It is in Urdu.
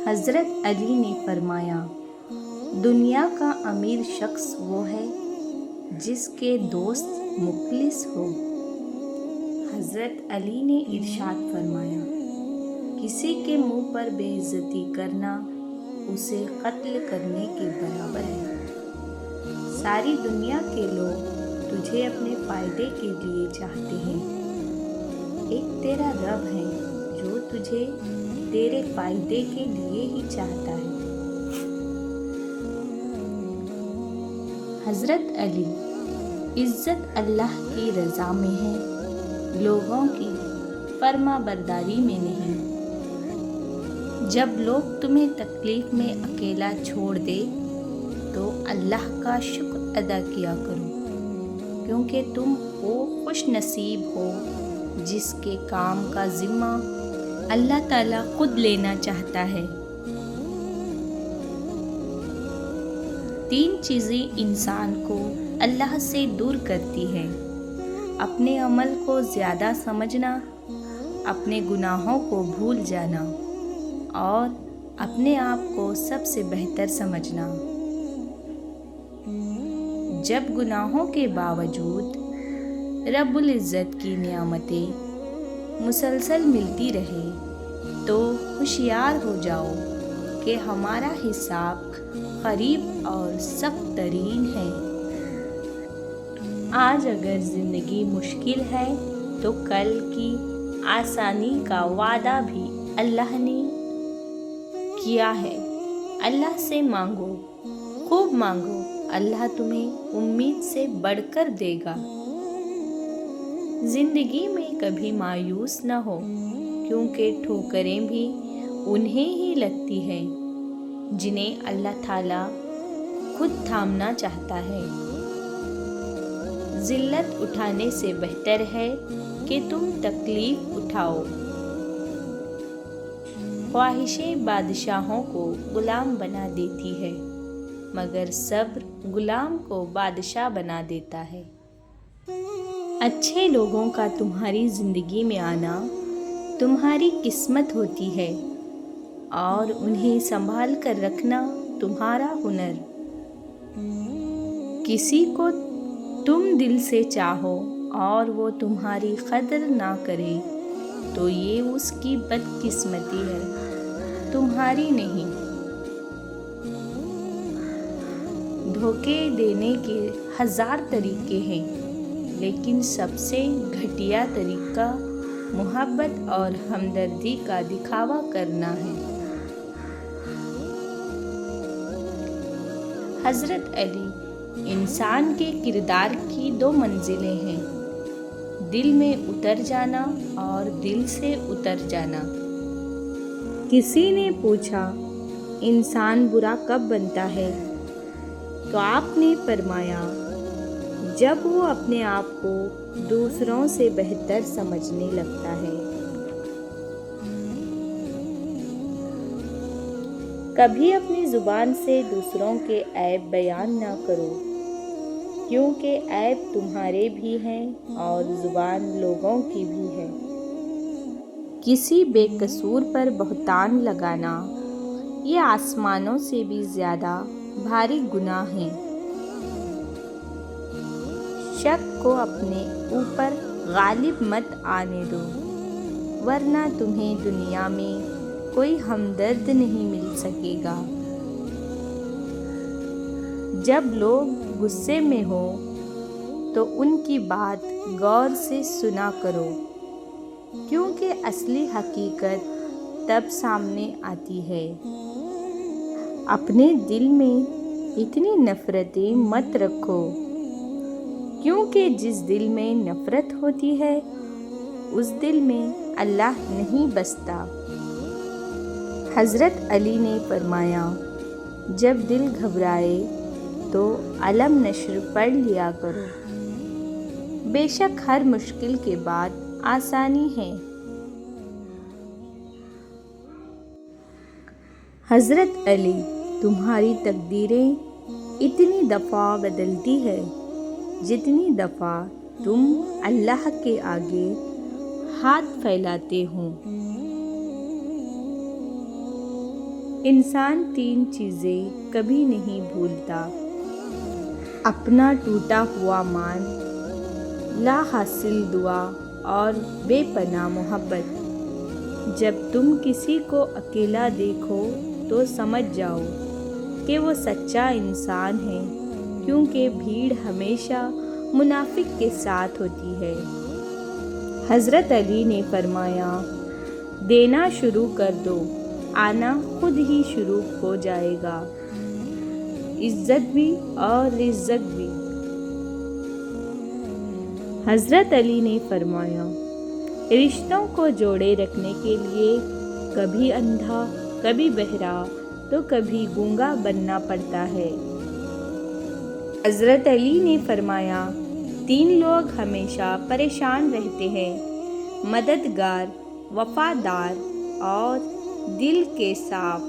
حضرت علی نے فرمایا، دنیا کا امیر شخص وہ ہے جس کے دوست مخلص ہو۔ حضرت علی نے ارشاد فرمایا، کسی کے منہ پر بے عزتی کرنا اسے قتل کرنے کے برابر ہے۔ ساری دنیا کے لوگ تجھے اپنے فائدے کے لیے چاہتے ہیں، ایک تیرا رب ہے جو تجھے تیرے فائدے کے لیے ہی چاہتا ہے۔ حضرت علی، عزت اللہ کی رضا میں ہے، لوگوں کی فرما برداری میں نہیں۔ جب لوگ تمہیں تکلیف میں اکیلا چھوڑ دے تو اللہ کا شکر ادا کیا کرو، کیونکہ تم وہ خوش نصیب ہو جس کے کام کا ذمہ اللہ تعالیٰ خود لینا چاہتا ہے۔ 3 چیزیں انسان کو اللہ سے دور کرتی ہیں: اپنے عمل کو زیادہ سمجھنا، اپنے گناہوں کو بھول جانا اور اپنے آپ کو سب سے بہتر سمجھنا۔ جب گناہوں کے باوجود رب العزت کی نعمتیں مسلسل ملتی رہے تو ہوشیار ہو جاؤ کہ ہمارا حساب قریب اور سخت ترین ہے۔ آج اگر زندگی مشکل ہے تو کل کی آسانی کا وعدہ بھی اللہ نے کیا ہے۔ اللہ سے مانگو، خوب مانگو، اللہ تمہیں امید سے بڑھ کر دے گا۔ زندگی میں کبھی مایوس نہ ہو، کیونکہ ٹھوکریں بھی انہیں ہی لگتی ہیں جنہیں اللہ تعالیٰ خود تھامنا چاہتا ہے۔ ذلت اٹھانے سے بہتر ہے کہ تم تکلیف اٹھاؤ۔ خواہشیں بادشاہوں کو غلام بنا دیتی ہے، مگر صبر غلام کو بادشاہ بنا دیتا ہے۔ اچھے لوگوں کا تمہاری زندگی میں آنا تمہاری قسمت ہوتی ہے اور انہیں سنبھال کر رکھنا تمہارا ہنر۔ کسی کو تم دل سے چاہو اور وہ تمہاری قدر نہ کرے تو یہ اس کی بدقسمتی ہے، تمہاری نہیں۔ دھوکے دینے کے 1000 طریقے ہیں، لیکن سب سے گھٹیا طریقہ محبت اور ہمدردی کا دکھاوا کرنا ہے۔ حضرت علی، انسان کے کردار کی 2 منزلیں ہیں: دل میں اتر جانا اور دل سے اتر جانا۔ کسی نے پوچھا، انسان برا کب بنتا ہے؟ تو آپ نے فرمایا، جب وہ اپنے آپ کو دوسروں سے بہتر سمجھنے لگتا ہے۔ کبھی اپنی زبان سے دوسروں کے عیب بیان نہ کرو، کیونکہ عیب تمہارے بھی ہیں اور زبان لوگوں کی بھی ہے۔ کسی بے قصور پر بہتان لگانا یہ آسمانوں سے بھی زیادہ بھاری گناہ ہے۔ شک کو اپنے اوپر غالب مت آنے دو، ورنہ تمہیں دنیا میں کوئی ہمدرد نہیں مل سکے گا۔ جب لوگ غصے میں ہو تو ان کی بات غور سے سنا کرو، کیونکہ اصلی حقیقت تب سامنے آتی ہے۔ اپنے دل میں اتنی نفرتیں مت رکھو، کیونکہ جس دل میں نفرت ہوتی ہے اس دل میں اللہ نہیں بستا۔ حضرت علی نے فرمایا، جب دل گھبرائے تو علم نشر پڑھ لیا کرو، بے شک ہر مشکل کے بعد آسانی ہے۔ حضرت علی، تمہاری تقدیریں اتنی دفعہ بدلتی ہے جتنی دفعہ تم اللہ کے آگے ہاتھ پھیلاتے ہو۔ انسان 3 چیزیں کبھی نہیں بھولتا: اپنا ٹوٹا ہوا مان، لا حاصل دعا اور بے پناہ محبت۔ جب تم کسی کو اکیلا دیکھو تو سمجھ جاؤ کہ وہ سچا انسان ہے، کیونکہ بھیڑ ہمیشہ منافق کے ساتھ ہوتی ہے۔ حضرت علی نے فرمایا، دینا شروع کر دو، آنا خود ہی شروع ہو جائے گا، عزت بھی اور رزق بھی۔ حضرت علی نے فرمایا، رشتوں کو جوڑے رکھنے کے لیے کبھی اندھا، کبھی بہرا تو کبھی گونگا بننا پڑتا ہے۔ حضرت علی نے فرمایا، 3 لوگ ہمیشہ پریشان رہتے ہیں: مددگار، وفادار اور دل کے صاف۔